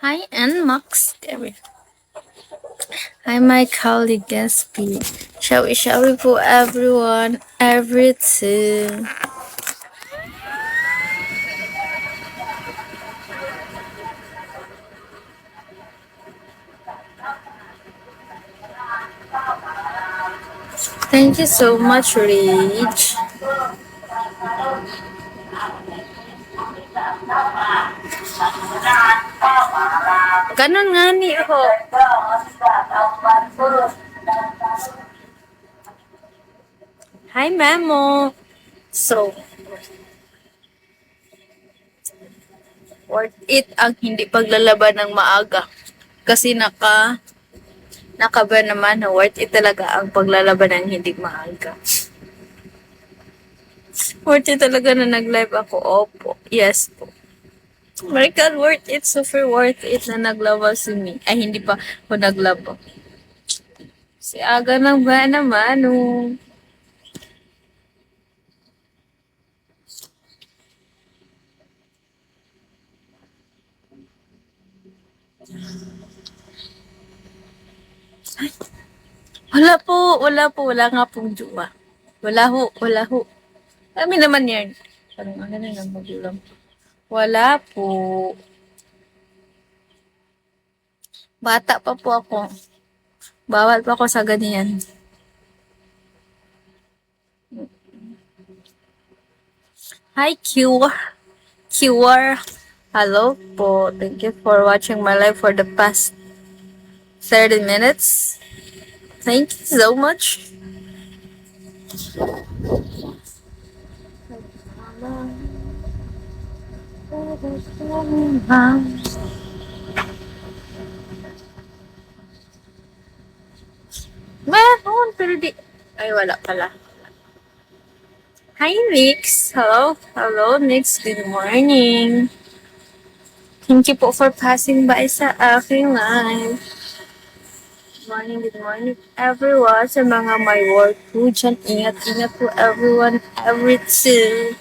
Hi, Max. Hi, my colleague SP. Shall we for everyone, everything. Thank you so much, Rich. Ganon nga ni ho. Hi, Memo. So, worth it ang hindi paglalaban ng maaga. Kasi naka ba naman na worth it talaga ang paglalaban ng hindi maaga. Worth it talaga na nag-live ako. Opo. Yes po. My God, worth it. Super worth it na naglaba si me. Ay, hindi pa ako naglaba. Si aga nang ba naman, no? Wala nga pong juba. Wala ho. Kami naman yan. Parang ano na lang, magulang. Wala po. Bata pa po ako. Bawal pa ako sa ganyan. Hi, QR. Hello po. Thank you for watching my live for the past 30 minutes. Thank you so much. Meron, pero di... Ay, wala pala. Hi, Nix. Hello, Nix. Good morning. Thank you po for passing by sa aking live. Good morning, everyone. Sa mga may work po dyan, ingat po everyone, everything.